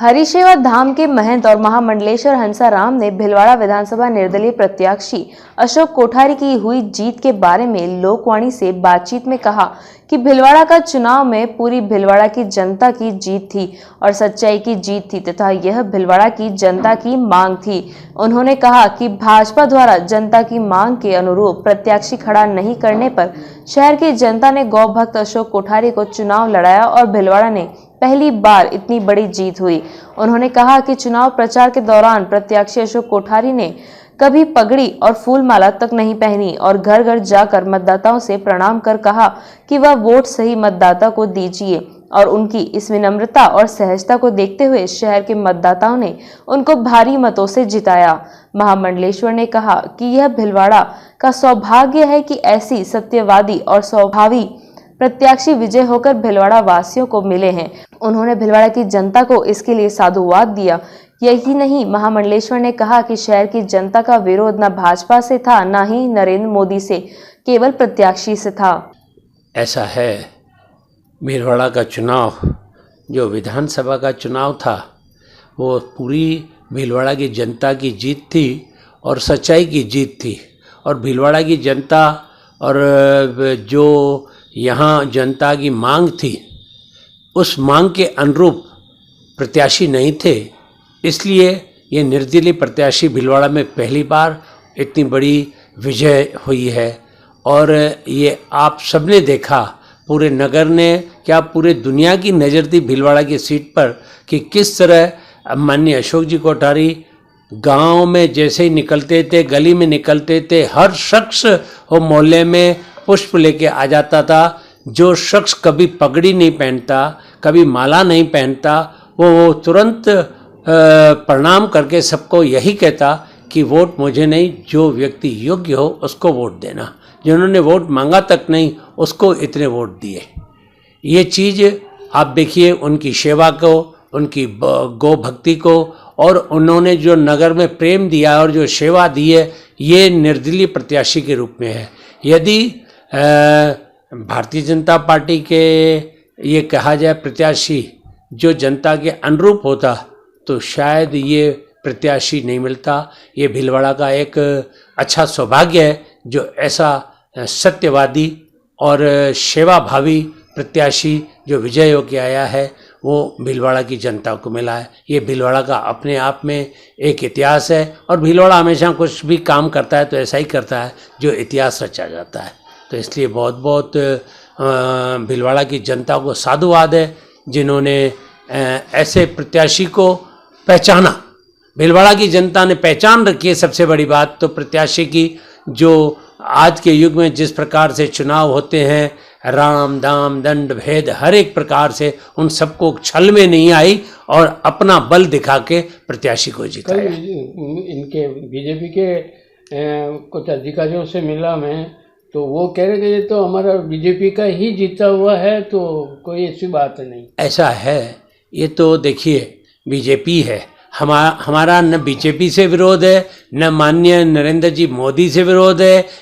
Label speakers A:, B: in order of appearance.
A: हरिशेवा धाम के महंत और महामंडलेश्वर हंसाराम ने भीलवाड़ा विधानसभा निर्दलीय प्रत्याशी अशोक कोठारी की हुई जीत के बारे में लोकवाणी से बातचीत में कहा कि भीलवाड़ा का चुनाव में पूरी भीलवाड़ा की जनता की जीत थी और सच्चाई की जीत थी तथा यह भीलवाड़ा की जनता की मांग थी। उन्होंने कहा कि भाजपा द्वारा जनता की मांग के अनुरूप प्रत्याशी खड़ा नहीं करने पर शहर की जनता ने गौ भक्त अशोक कोठारी को चुनाव लड़ाया और भीलवाड़ा ने पहली बार इतनी बड़ी जीत हुई। उन्होंने कहा कि चुनाव प्रचार के दौरान प्रत्याशी अशोक कोठारी ने कभी पगड़ी और फूल माला तक नहीं पहनी और घर घर जाकर मतदाताओं से प्रणाम कर कहा कि वह वोट सही मतदाता को दीजिए और उनकी इस विनम्रता और सहजता को देखते हुए शहर के मतदाताओं ने उनको भारी मतों से जिताया। महामंडलेश्वर ने कहा कि यह भीलवाड़ा का सौभाग्य है कि ऐसी सत्यवादी और स्वभावी प्रत्याशी विजय होकर भीलवाड़ा वासियों को मिले हैं। उन्होंने भीलवाड़ा की जनता को इसके लिए साधुवाद दिया। यही नहीं, महामंडलेश्वर ने कहा कि शहर की जनता का विरोध न भाजपा से था न ही नरेंद्र मोदी से, केवल प्रत्याशी से था।
B: ऐसा है, भीलवाड़ा का चुनाव जो विधानसभा का चुनाव था वो पूरी भीलवाड़ा की जनता की जीत थी और सच्चाई की जीत थी। और भीलवाड़ा की जनता और जो यहाँ जनता की मांग थी उस मांग के अनुरूप प्रत्याशी नहीं थे, इसलिए ये निर्दलीय प्रत्याशी भीलवाड़ा में पहली बार इतनी बड़ी विजय हुई है। और ये आप सबने देखा, पूरे नगर ने क्या पूरे दुनिया की नज़र थी भीलवाड़ा की सीट पर कि किस तरह माननीय अशोक जी कोठारी गांव में जैसे ही निकलते थे, गली में निकलते थे, हर शख्स वो मोहल्ले में पुष्प लेके आ जाता था। जो शख्स कभी पगड़ी नहीं पहनता, कभी माला नहीं पहनता, वो तुरंत प्रणाम करके सबको यही कहता कि वोट मुझे नहीं, जो व्यक्ति योग्य हो उसको वोट देना। जिन्होंने वोट मांगा तक नहीं उसको इतने वोट दिए। ये चीज़ आप देखिए, उनकी सेवा को, उनकी गौ भक्ति को, और उन्होंने जो नगर में प्रेम दिया और जो सेवा दी है, ये निर्दलीय प्रत्याशी के रूप में है। यदि भारतीय जनता पार्टी के ये कहा जाए प्रत्याशी जो जनता के अनुरूप होता तो शायद ये प्रत्याशी नहीं मिलता। ये भीलवाड़ा का एक अच्छा सौभाग्य है जो ऐसा सत्यवादी और सेवाभावी प्रत्याशी जो विजय होकर आया है वो भीलवाड़ा की जनता को मिला है। ये भीलवाड़ा का अपने आप में एक इतिहास है और भीलवाड़ा हमेशा कुछ भी काम करता है तो ऐसा ही करता है जो इतिहास रचा जाता है। तो इसलिए बहुत बहुत भीलवाड़ा की जनता को साधुवाद है जिन्होंने ऐसे प्रत्याशी को पहचाना। भीलवाड़ा की जनता ने पहचान रखी है। सबसे बड़ी बात तो प्रत्याशी की, जो आज के युग में जिस प्रकार से चुनाव होते हैं, राम दाम दंड भेद हर एक प्रकार से, उन सबको छल में नहीं आई और अपना बल दिखा के प्रत्याशी को जिताया।
C: इनके बीजेपी के कुछ अधिकारियों से मिला मैं, तो वो कह रहे कि ये तो हमारा बीजेपी का ही जीता हुआ है, तो कोई ऐसी बात नहीं।
B: ऐसा है, ये तो देखिए बीजेपी है, हमारा न बीजेपी से विरोध है, न माननीय नरेंद्र जी मोदी से विरोध है,